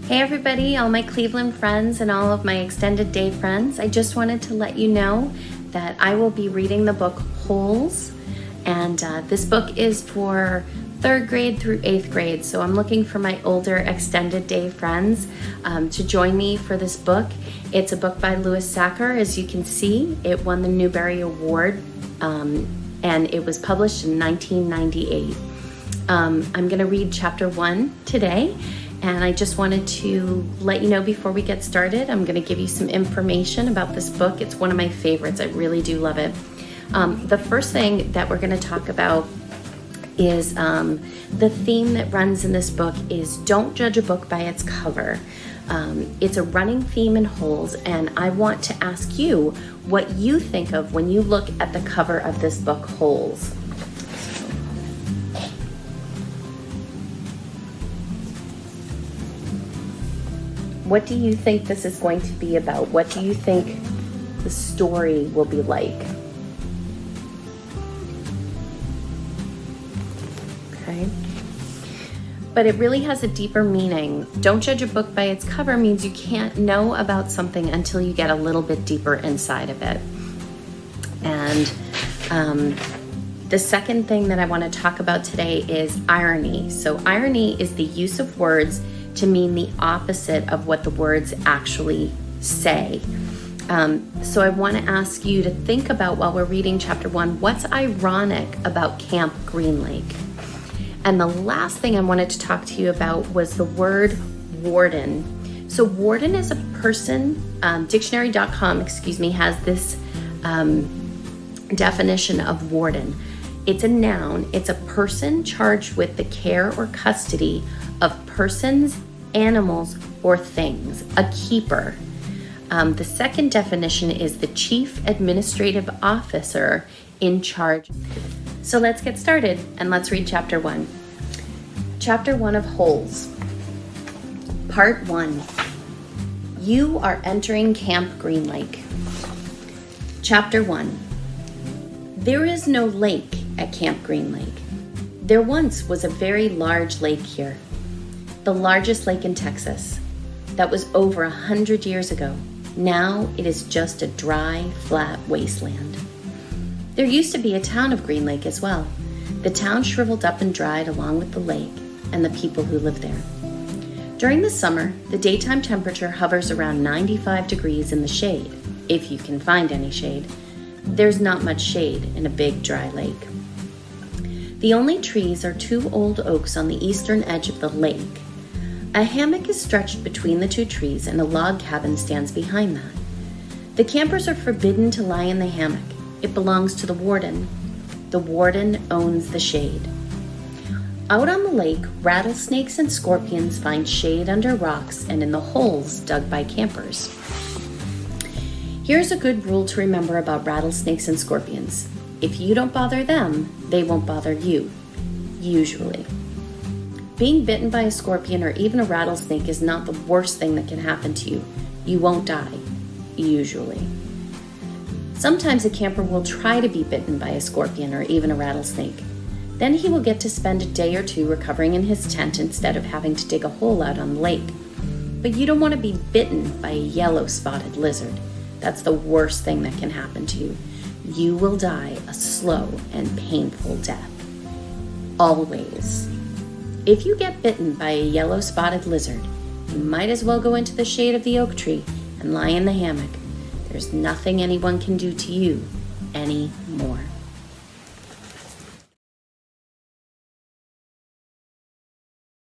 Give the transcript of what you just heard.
Hey everybody, all my Cleveland friends and all of my extended day friends. I just wanted to let you know that I will be reading the book Holes, and this book is for 3rd grade through 8th grade. So I'm looking for my older extended day friends to join me for this book. It's a book by Louis Sachar. As you can see, it won the Newbery Award and it was published in 1998. I'm going to read chapter 1 today. And I just wanted to let you know before we get started, I'm going to give you some information about this book. It's one of my favorites. I really do love it. The first thing that we're going to talk about is the theme that runs in this book is don't judge a book by its cover. It's a running theme in Holes, and I want to ask you what you think of when you look at the cover of this book, Holes. What do you think this is going to be about? What do you think the story will be like? Okay. But it really has a deeper meaning. Don't judge a book by its cover means you can't know about something until you get a little bit deeper inside of it. And the second thing that I want to talk about today is irony. So irony is the use of words to mean the opposite of what the words actually say. So I want to ask you to think about, while we're reading chapter 1, what's ironic about Camp Green Lake? And the last thing I wanted to talk to you about was the word warden. So warden is a person, dictionary.com, has this definition of warden. It's a noun. It's a person charged with the care or custody of persons, animals, or things, a keeper. The second definition is the chief administrative officer in charge. So let's get started and let's read chapter 1. Chapter 1 of Holes. Part 1. You are entering Camp Green Lake. Chapter 1. There is no lake at Camp Green Lake. There once was a very large lake here, the largest lake in Texas. That was over 100 years ago. Now it is just a dry, flat wasteland. There used to be a town of Green Lake as well. The town shriveled up and dried along with the lake and the people who live there. During the summer, the daytime temperature hovers around 95 degrees in the shade, if you can find any shade. There's not much shade in a big, dry lake. The only trees are 2 old oaks on the eastern edge of the lake. A hammock is stretched between the 2 trees and a log cabin stands behind that. The campers are forbidden to lie in the hammock. It belongs to the warden. The warden owns the shade. Out on the lake, rattlesnakes and scorpions find shade under rocks and in the holes dug by campers. Here's a good rule to remember about rattlesnakes and scorpions. If you don't bother them, they won't bother you, usually. Being bitten by a scorpion or even a rattlesnake is not the worst thing that can happen to you. You won't die, usually. Sometimes a camper will try to be bitten by a scorpion or even a rattlesnake. Then he will get to spend a day or 2 recovering in his tent instead of having to dig a hole out on the lake. But you don't want to be bitten by a yellow-spotted lizard. That's the worst thing that can happen to you. You will die a slow and painful death. Always. If you get bitten by a yellow-spotted lizard, you might as well go into the shade of the oak tree and lie in the hammock. There's nothing anyone can do to you anymore.